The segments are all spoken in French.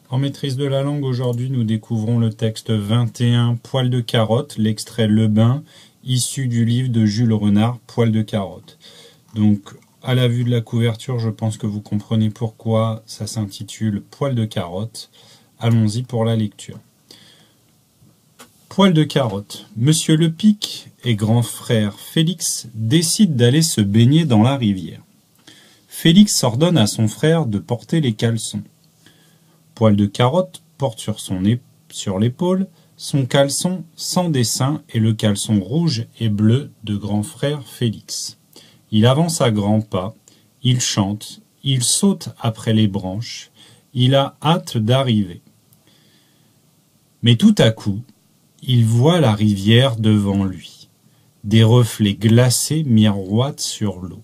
En maîtrise de la langue, aujourd'hui, nous découvrons le texte 21, Poil de carotte, l'extrait Le Bain, issu du livre de Jules Renard, Poil de carotte. Donc, à la vue de la couverture, je pense que vous comprenez pourquoi ça s'intitule Poil de carotte. Allons-y pour la lecture. Poil de carotte. Monsieur Lepic et grand frère Félix décident d'aller se baigner dans la rivière. Félix ordonne à son frère de porter les caleçons. Poil de carotte porte sur l'épaule son caleçon sans dessin et le caleçon rouge et bleu de grand frère Félix. Il avance à grands pas, il chante, il saute après les branches, il a hâte d'arriver. Mais tout à coup, il voit la rivière devant lui. Des reflets glacés miroitent sur l'eau.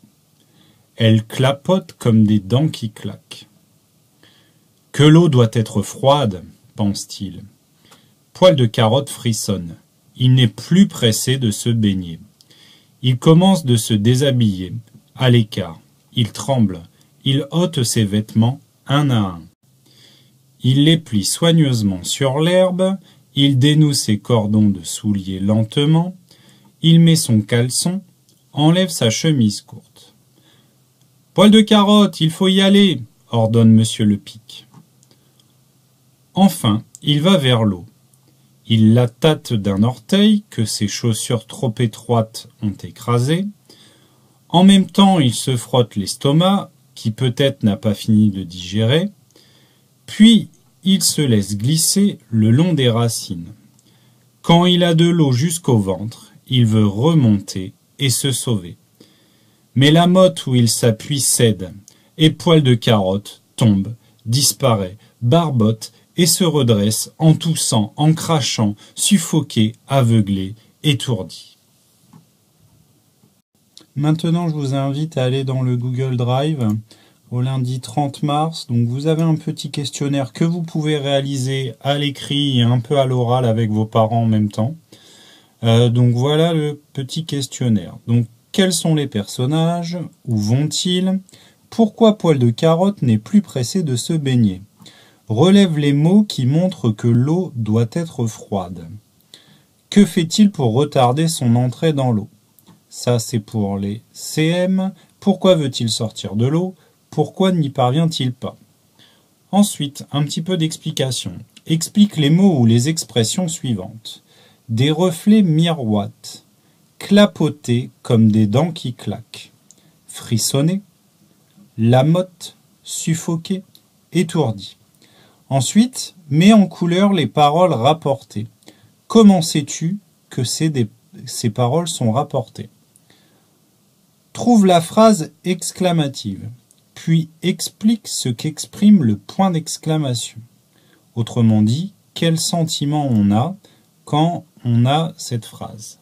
Elle clapote comme des dents qui claquent. Que l'eau doit être froide, pense-t-il. Poil de carotte frissonne. Il n'est plus pressé de se baigner. Il commence de se déshabiller, à l'écart. Il tremble. Il ôte ses vêtements, un à un. Il les plie soigneusement sur l'herbe. Il dénoue ses cordons de souliers lentement. Il met son caleçon, enlève sa chemise courte. « Poil de carotte, il faut y aller !» ordonne Monsieur Lepic. Enfin, il va vers l'eau. Il la tâte d'un orteil que ses chaussures trop étroites ont écrasé. En même temps, il se frotte l'estomac, qui peut-être n'a pas fini de digérer. Puis, il se laisse glisser le long des racines. Quand il a de l'eau jusqu'au ventre, il veut remonter et se sauver. Mais la motte où il s'appuie cède, et Poil de carotte tombe, disparaît, barbote, et se redresse en toussant, en crachant, suffoqué, aveuglé, étourdi. Maintenant, je vous invite à aller dans le Google Drive au lundi 30 mars. Donc, vous avez un petit questionnaire que vous pouvez réaliser à l'écrit et un peu à l'oral avec vos parents en même temps. Donc, voilà le petit questionnaire. Donc, quels sont les personnages? Où vont-ils? Pourquoi Poil de carotte n'est plus pressé de se baigner? Relève les mots qui montrent que l'eau doit être froide. Que fait-il pour retarder son entrée dans l'eau? Ça, c'est pour les CM. Pourquoi veut-il sortir de l'eau? Pourquoi n'y parvient-il pas? Ensuite, un petit peu d'explication. Explique les mots ou les expressions suivantes. Des reflets miroitent. Clapoter comme des dents qui claquent. Frissonner. La motte. Suffoquer. Étourdi. Ensuite, mets en couleur les paroles rapportées. Comment sais-tu que ces paroles sont rapportées? Trouve la phrase exclamative, puis explique ce qu'exprime le point d'exclamation. Autrement dit, quel sentiment on a quand on a cette phrase.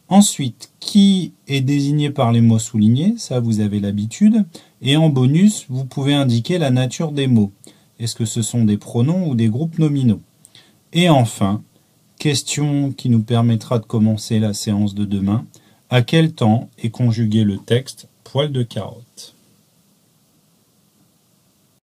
Ensuite, qui est désigné par les mots soulignés, ça vous avez l'habitude, et en bonus, vous pouvez indiquer la nature des mots. Est-ce que ce sont des pronoms ou des groupes nominaux? Et enfin, question qui nous permettra de commencer la séance de demain. À quel temps est conjugué le texte Poil de carotte?